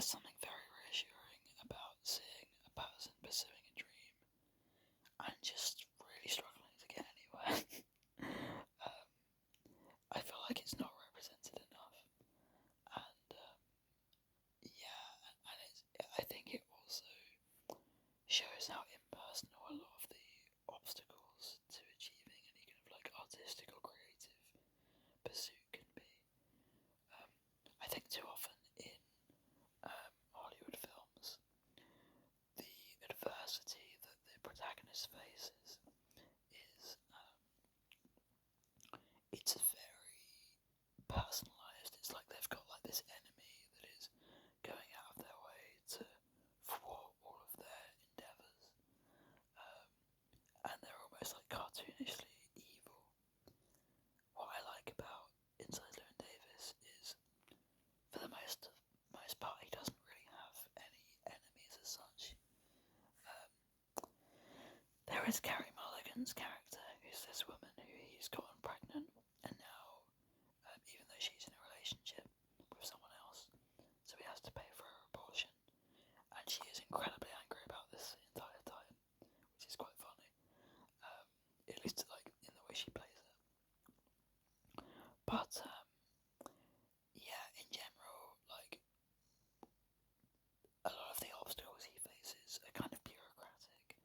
there's something very reassuring about seeing a person pursuing a dream and just really struggling to get anywhere. um, I feel like it's not represented enough, and yeah, and I think it also shows how impersonal a lot of the obstacles to achieving any kind of like artistic or creative pursuit can be. I think too often in Hollywood films, the adversity that the protagonist faces is it's very personalised. It's like they've got like this enemy that is going out of their way to thwart all of their endeavours, and they're almost like cartoonishly evil. What I like about Inside Llewyn Davis is, for the most part, he doesn't really have any enemies as such. There is Carrie Mulligan's character, who's this woman who he's gotten pregnant, and now, even though she's in a relationship with someone else, so he has to pay for her abortion, and she is incredibly angry about this the entire time, which is quite funny, at least like in the way she plays it. But yeah, in general, like a lot of the obstacles he faces are kind of bureaucratic.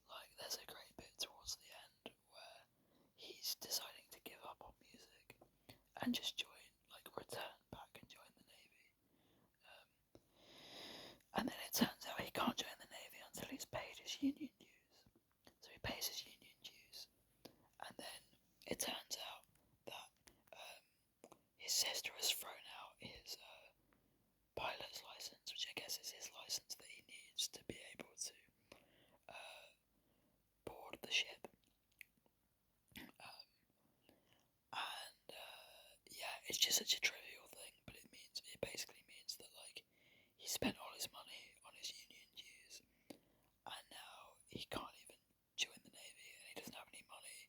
Like there's a great bit towards the end where he's deciding to give up on music and just return back and join the Navy. And then it turns out he can't join the Navy until he's paid his union dues. So he pays his union dues, and then it turns out that his sister has thrown out his pilot's license, which I guess is his license that he needs to be able to board the ship. And yeah, it's just such a trivial thing, but it basically means that like he spent all his money on his union dues, and now he can't even join the Navy, and he doesn't have any money,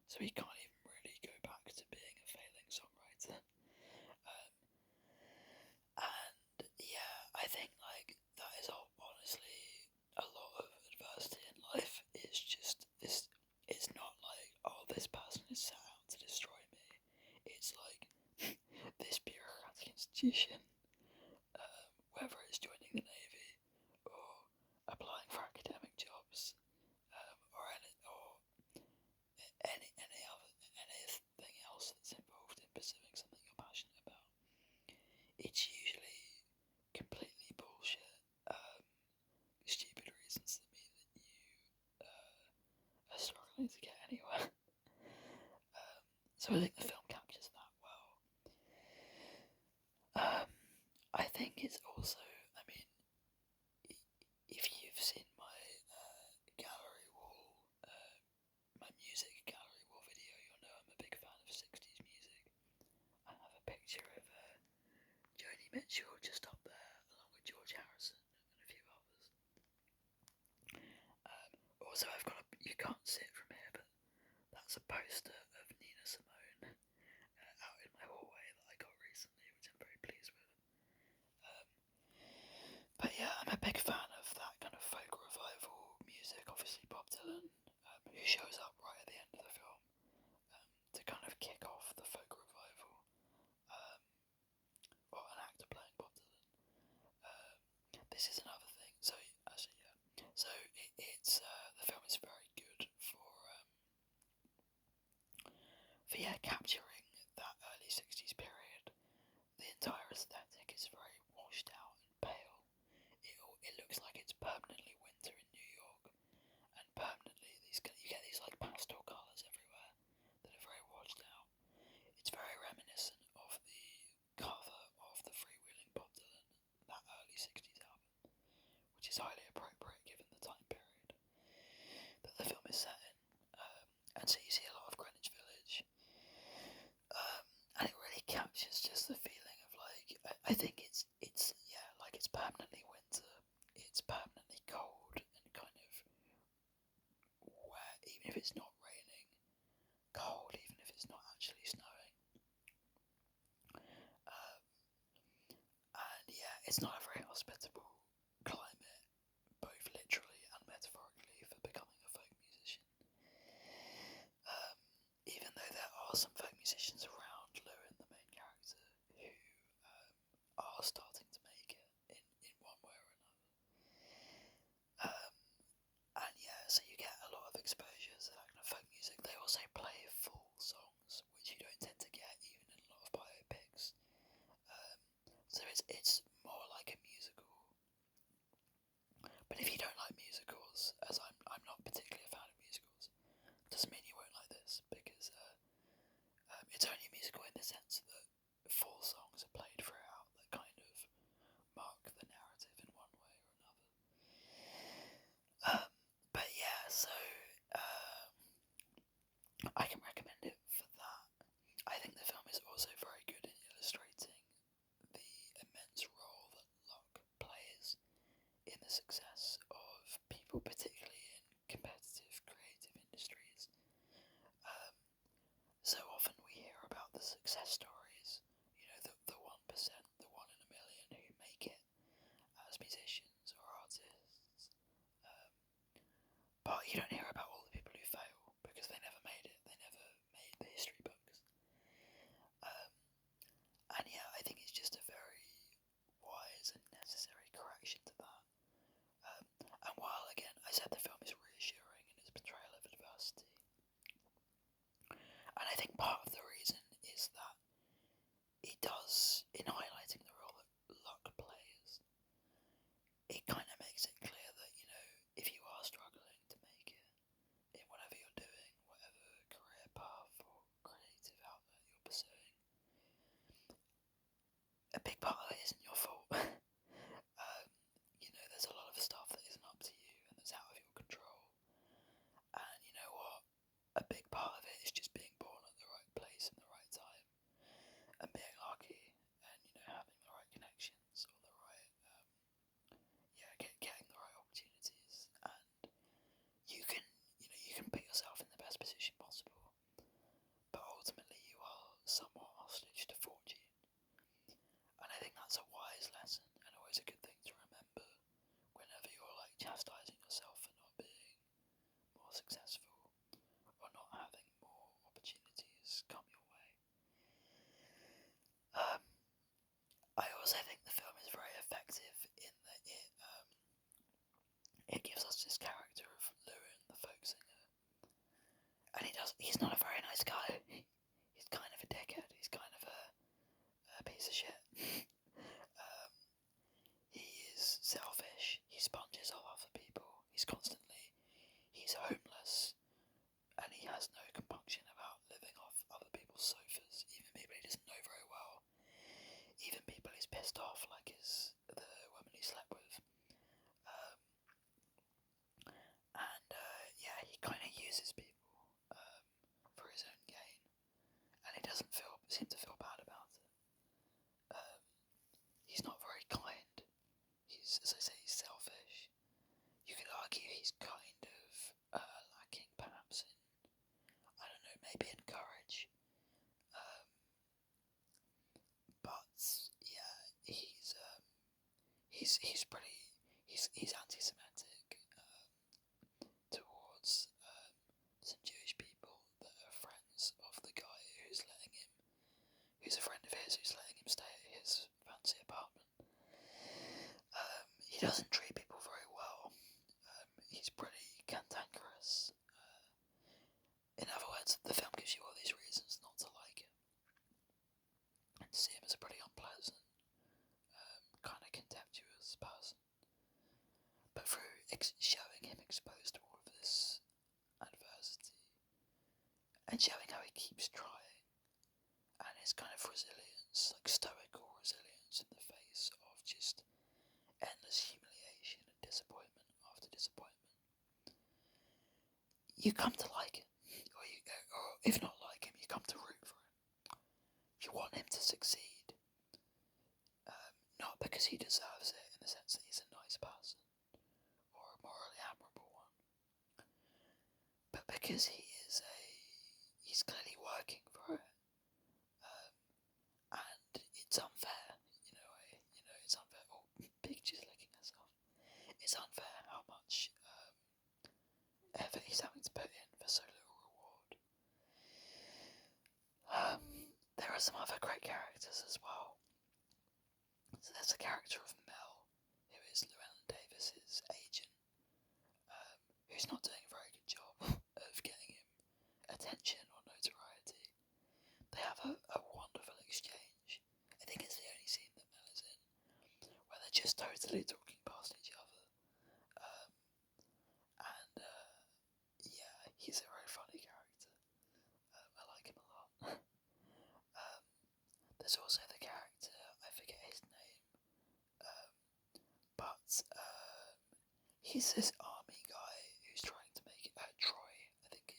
so he can't even really go back to being a failing songwriter. And yeah, I think like that is honestly a lot of adversity in life. Is just this. It's not like, oh, this person is set out to destroy me. It's like this bureaucratic institution, whether it's joining the Navy or applying for academic jobs, or anything else that's involved in pursuing something you're passionate about. It's usually completely bullshit, stupid reasons that mean that you are struggling to get anywhere. So I think the film captures that well. I think it's also, I mean, if you've seen my gallery wall, my music gallery wall video, you'll know I'm a big fan of 60s music. I have a picture of Joni Mitchell just up there, along with George Harrison and a few others. Also, I've got you can't see it from here, but that's a poster of Nina Simone out in my hallway that I got recently, which I'm very pleased with. But yeah, I'm a big fan of that kind of folk revival music. Obviously, Bob Dylan, who shows up right at the end of the film to kind of kick off the folk revival, or an actor playing Bob Dylan. This is another thing. So actually, yeah. So it's the film is very good for capturing that early 60s period. The entire aesthetic is very washed out and pale. It looks like it's permanently winter in New York, and permanently you get these like pastel colours everywhere that are very washed out. It's very reminiscent of the cover of the Freewheeling Bob Dylan, that early 60s album, which is highly appropriate given the time period that the film is set in. And so you see a lot of Greenwich Village, and it really captures just the feeling of like, I think it's permanently winter, it's permanently cold and kind of wet, even if it's not raining, cold even if it's not actually snowing. And yeah, it's not a very hospitable climate, both literally and metaphorically, for becoming a folk musician. Even though there are some folk musicians around Llewyn, the main character, who are starting to make it in one way or another. And yeah, so you get a lot of exposure to that kind of folk music. They also play full songs, which you don't tend to get even in a lot of biopics. So it's more like a musical. But if you don't like musicals, as I'm not particularly a fan of musicals, doesn't mean you won't like this, because it's only a musical in the sense that full songs are played throughout that kind of mark the narrative in one way or another. But yeah, so I can recommend it for that. I think the film is also very good in illustrating the immense role that luck plays in the success of people, particularly in competitive creative industries. So often we hear about the success stories, the 1%, the 1 in a million who make it as musicians or artists. But you don't hear about all the people who fail because they never made it, they never made the history books. And yeah, I think it's just a very wise and necessary correction to that. And while, again, I said the film is reassuring in its portrayal of adversity, and I think part of the reason is that it does, in highlighting the role that luck plays, it kind of makes it clear that, if you are struggling to make it in whatever you're doing, whatever career path or creative outlet you're pursuing, a big part of it isn't your fault. There's a lot of stuff that isn't up to you and that's out of your control. And you know what? A big part of it is just being born at the right place in the right time and being lucky and, having the right connections or the right, getting the right opportunities. And you can put yourself in the best position possible, but ultimately you are somewhat hostage to fortune. And I think that's a wise lesson and always a good thing to remember whenever you're chastising yourself for not being more successful or not having more opportunities come your way. I also think the film is very effective in that it gives us this character of Llewyn, the folk singer, and he's not a very nice guy. He's kind of a dickhead. He's kind of a piece of shit. He is selfish. He sponges off other people. He's homeless, and he has no compunction about living off other people's sofas, even people he doesn't know very well, even people he's pissed off, like the woman he slept with. He kind of uses people for his own gain, and he doesn't seem to feel bad about it. He's not very kind. As I say, he's selfish. You could argue he's kind of lacking, perhaps, in, I don't know, maybe in courage. But yeah, he's anti-Semitic towards some Jewish people that are friends of the guy who's a friend of his who's letting him stay at his fancy apartment. He doesn't treat people very well. He's pretty cantankerous. In other words, the film gives you all these reasons not to like him and to see him as a pretty unpleasant, kind of contemptuous person. But through showing him exposed to all of this adversity and showing how he keeps trying and his kind of resilience, like stoical resilience in the face of just endless humiliation and disappointment after disappointment, you come to like him, or if not like him, you come to root for him. You want him to succeed, not because he deserves it in the sense that he's a nice person or a morally admirable one, but because he's clearly working for it, and it's unfair in a way. It's unfair. All effort he's having to put in for so little reward. There are some other great characters as well. So there's a character of Mel, who is Llewyn Davis's agent, who's not doing a very good job of getting him attention or notoriety. They have a wonderful exchange. I think it's the only scene that Mel is in where they're just totally talking past each other. Yeah, he's a very funny character. I like him a lot. There's also the character, I forget his name, but he's this army guy who's trying to make it. Troy, I think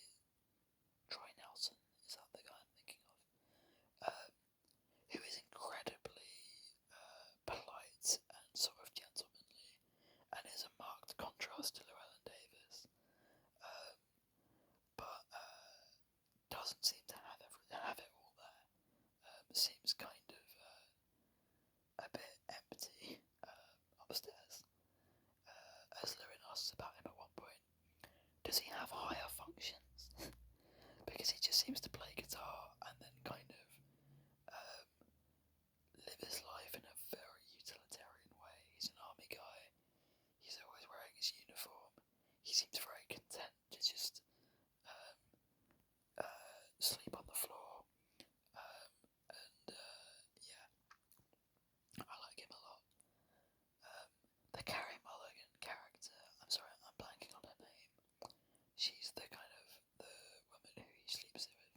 Troy Nelson, is that the guy I'm thinking of? Who is incredibly polite and sort of gentlemanly, and is a marked contrast to Llewyn Davis, but doesn't seem to have it all there. Seems kind of a bit empty upstairs. As Llewyn asks about him at one point, does he have higher functions? Because he just seems to play guitar and then kind of live his life in a very utilitarian way. He's an army guy. He's always wearing his uniform. He seems very content to just sleep on the floor. Yeah, I like him a lot. The Carrie Mulligan character, I'm sorry, I'm blanking on her name. She's the kind of the woman who he sleeps with,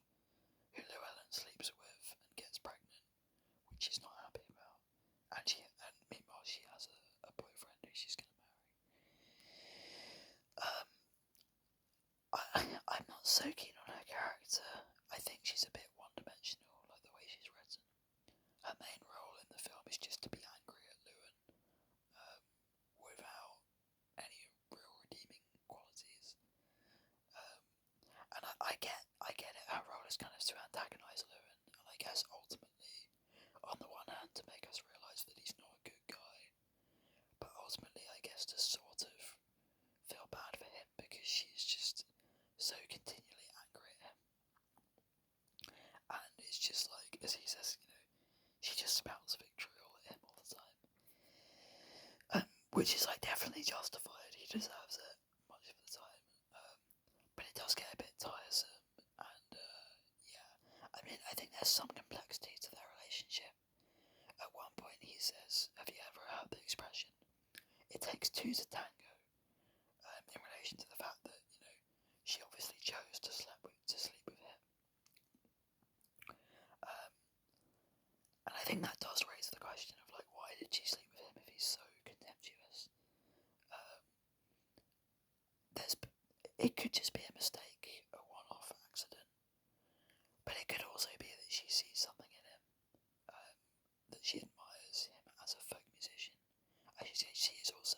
who Llewyn sleeps with and gets pregnant, which she's not happy about. And meanwhile she has a boyfriend who she's going to marry. I'm not so keen on her character. I think she's a bit one-dimensional, like the way she's written. Her main role in the film is just to be angry at Llewyn, without any real redeeming qualities. And I get it. Her role is kind of to antagonise Llewyn, and I guess ultimately, on the one hand, to make us realise that he's not a good guy, but ultimately, I guess, to sort of feel bad for him because she's just so continually angry at him. And it's just like, as he says, she just spouts vitriol at him all the time. Which is like definitely justified, he deserves it much of the time. But it does get a bit tiresome, and yeah. I mean, I think there's some complexity to their relationship. At one point he says, have you ever heard the expression, it takes two to tango, in relation to the fact that, she obviously chose to sleep with him. And I think that does raise the question of, like, why did she sleep with him if he's so contemptuous? It could just be a mistake, a one-off accident, but it could also be that she sees something in him, that she admires him as a folk musician. I should say she is also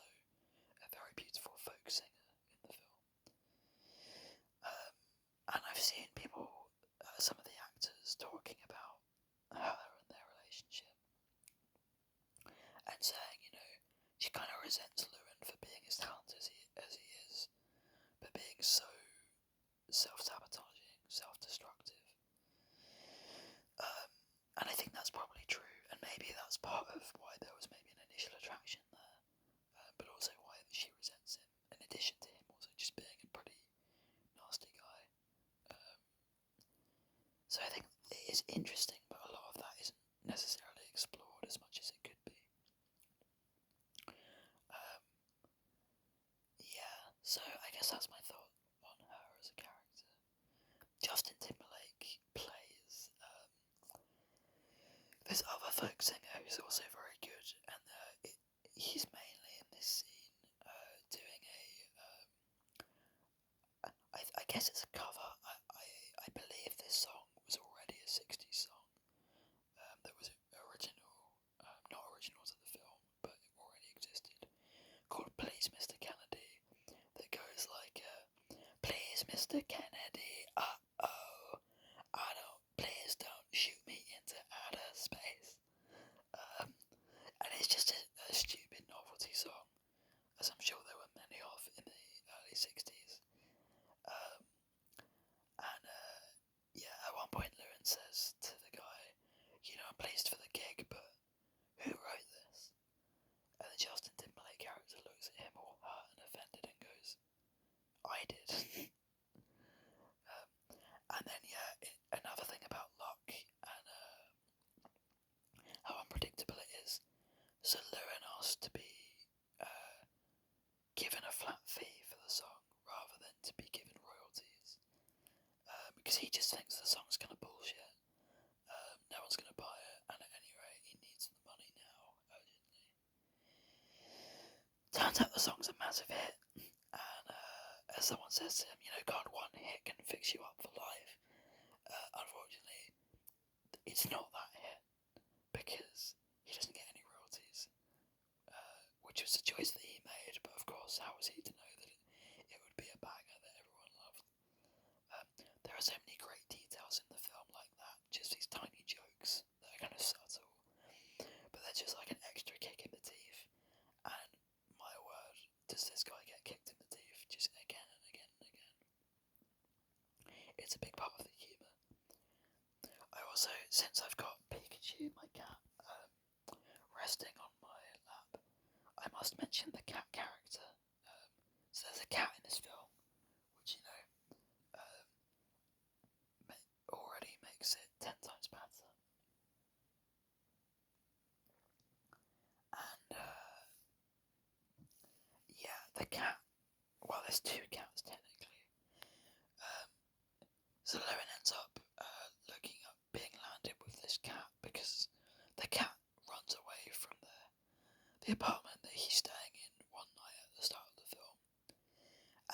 a very beautiful folk singer in the film. And I've seen people, some of the actors, talking about her and their relationship, and saying, she kind of resents Llewyn for being as talented as he is, but being so self-sabotaging, self-destructive. And I think that's probably true, and maybe that's part of why there was maybe an initial attraction there, but also why she resents him, in addition to him also just being a pretty nasty guy. So I think it is interesting, but a lot of that isn't necessarily explored as much as it could be. Yeah, so I guess that's my thought on her as a character. Justin Timberlake plays this other folk singer who's also very good, and he's mainly in this scene doing I guess it's a cover. I believe this song was already a 60s song that was original, not original to the film, but it already existed, called Please Mr. Kennedy, that goes like, please Mr. Kennedy, please don't shoot me into outer space. And it's just a stupid novelty song, as I'm sure there were many of in the early 60s. I did. And then another thing about luck and how unpredictable it is. So Llewyn asked to be given a flat fee for the song rather than to be given royalties, because he just thinks the song's kind of bullshit. No one's going to buy it, and at any rate, he needs the money now urgently. Turns out the song's a massive hit, and as someone says to him, God, one hit can fix you up for life. Unfortunately, it's not that hit because he doesn't get any royalties, which was a choice that he made. But of course, how was he to know that it would be a banger that everyone loved? There are so many great details in the film like that, just these tiny jokes that are kind of subtle, but they're just like an extra kick in the teeth. And my word, does this guy get kicked in the teeth just again and again and again? It's a big part of the humour. I also, since I've got Pikachu, my cat, resting on my lap, I must mention the cat character. So there's a cat in this film, which already makes it 10 times better. And the cat. Well, there's two cats technically. So Llewyn ends up being landed with this cat because the cat runs away from the apartment that he's staying in one night at the start of the film,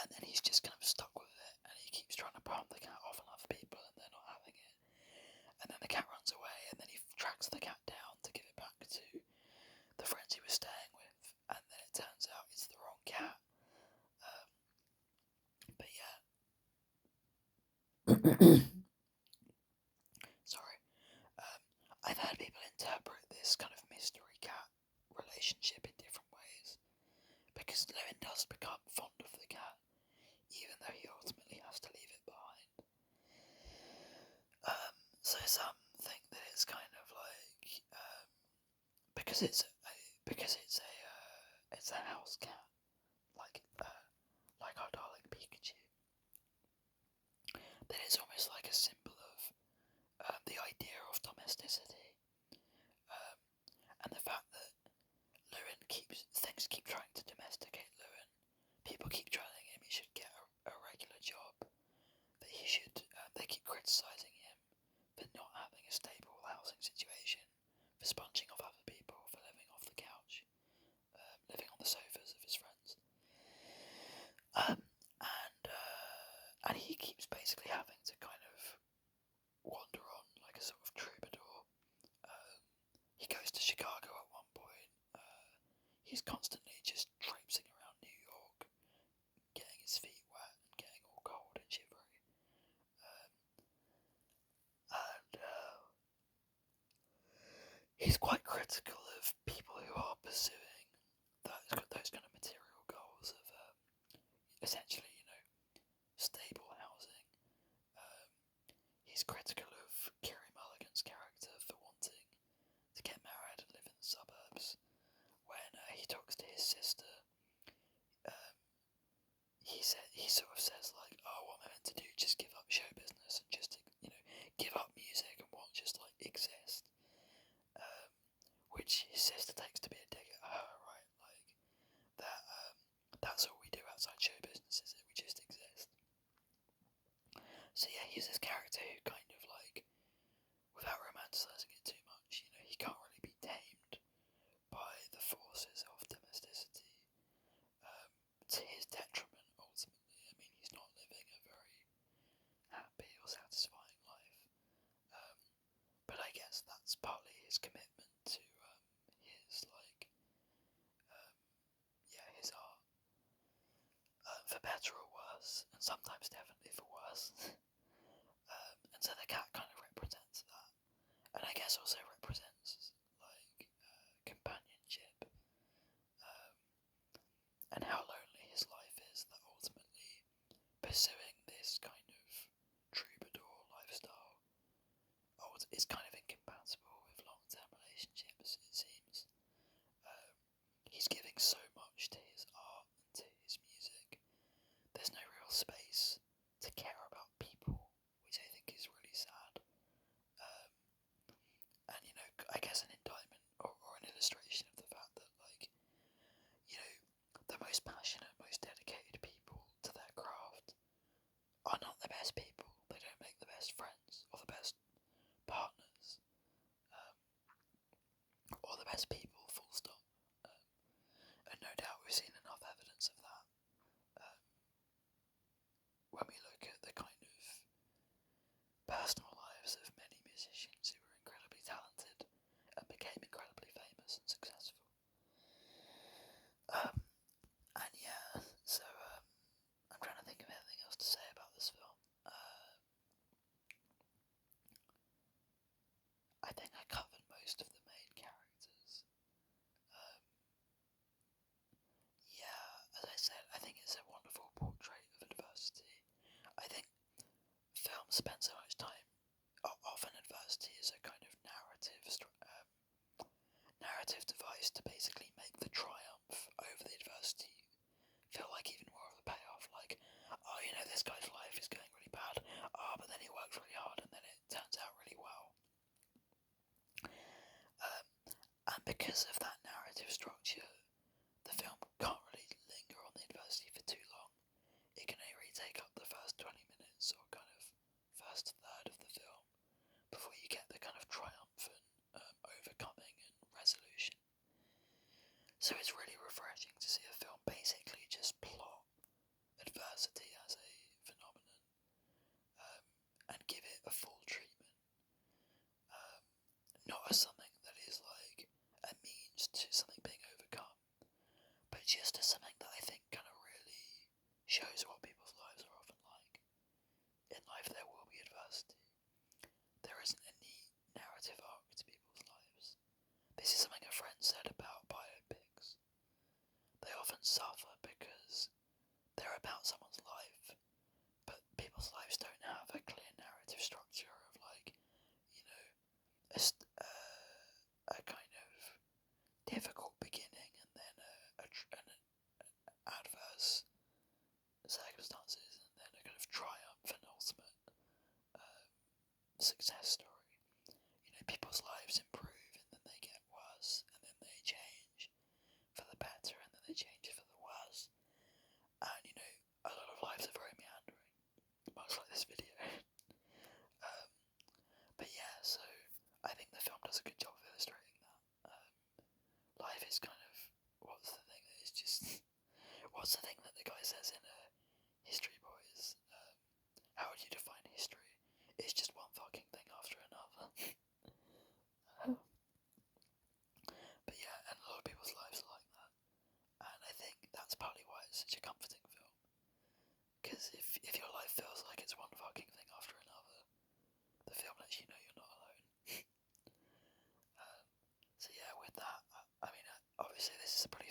and then he's just kind of stuck with it, and he keeps trying to palm the cat off on other people, and they're not having it. And then the cat runs away, and then he tracks the cat down to give it back to the friends he was staying with, and then it turns out it's the wrong cat. But yeah. Sorry. I've heard people interpret this kind of mystery cat relationship in different ways, because Llewyn does become fond of the cat, even though he ultimately has to leave it behind. So some think that it's kind of like because it's a house cat, like our darling Pikachu. That it's almost like a symbol of the idea of domesticity, and the fact that things keep trying to domesticate Llewyn. People keep telling him he should get a regular job, that he should. They keep criticising him for not having a stable housing situation, for sponging off other people, for living off the couch, living on the sofas of his friends, and he keeps basically having to kind of wander on like a sort of troubadour. He goes to Chicago at one point. He's constantly just traipsing around New York, getting his feet wet and getting all cold and shivery. And he's quite critical of people who are pursuing those kind of material goals of essentially, stable housing. He's critical of Kiri Mulligan's character for wanting to get married and live in the suburbs. When he talks to his sister, he sort of says like, "Oh, what am I meant to do? Just give up show business and just give up music and what just like exist." Which his sister takes to be a dig at her, right? Like that. That's all we do outside show business, is it? We just exist. So yeah, he's this character who kind of like, without romanticising it too much, he can't really be tamed by the forces of domesticity, to his detriment ultimately. I mean, he's not living a very happy or satisfying life, but I guess that's partly his commitment to his his art, for better or worse, and sometimes definitely for worse. And so as people, full stop. And no doubt we've seen enough evidence of that when we look at the kind of personal lives of many musicians who were incredibly talented and became incredibly famous and successful. And yeah, so I'm trying to think of anything else to say about this film. I think I covered most of the main characters. Yeah, as I said, I think it's a wonderful portrait of adversity. I think films spend so much time. Often adversity is a kind of narrative device to basically make the triumph over the adversity feel like even more of a payoff. Like, oh, you know, this guy's life is going really bad. Oh, but then he works really hard and then it turns out really well. And because of that narrative structure, the film can't really linger on the adversity for too long. It can only really take up the first 20 minutes or kind of first third of the film before you get the kind of triumphant overcoming and resolution. So it's really refreshing to see a film basically just plot adversity as a phenomenon and give it a full treatment. Not as something that is like a means to something being overcome, but just as something that I think kind of really shows what people's lives are often like. In life there will be adversity. There isn't a neat narrative arc to people's lives. This is something a friend said about biopics. They often suffer because they're about someone's life, but people's lives don't have a clear narrative structure of like, you know, a kind of difficult beginning and then an adverse circumstances and then a kind of triumph and ultimate success story. You know, people's lives improve and then they get worse and then they change for the better and then they change for the worse. And you know, a lot of lives are very meandering, much like this video. But yeah, so I think the film does a good job of illustrating that. Life is kind of, what's the thing that the guy says in History Boys? How would you define history? It's just one fucking thing after another. But yeah, and a lot of people's lives are like that. And I think that's partly why it's such a comforting film. Because if your life feels like it's one fucking thing after another, the film lets you know you're not alone. So yeah, with that, I mean, obviously this is a pretty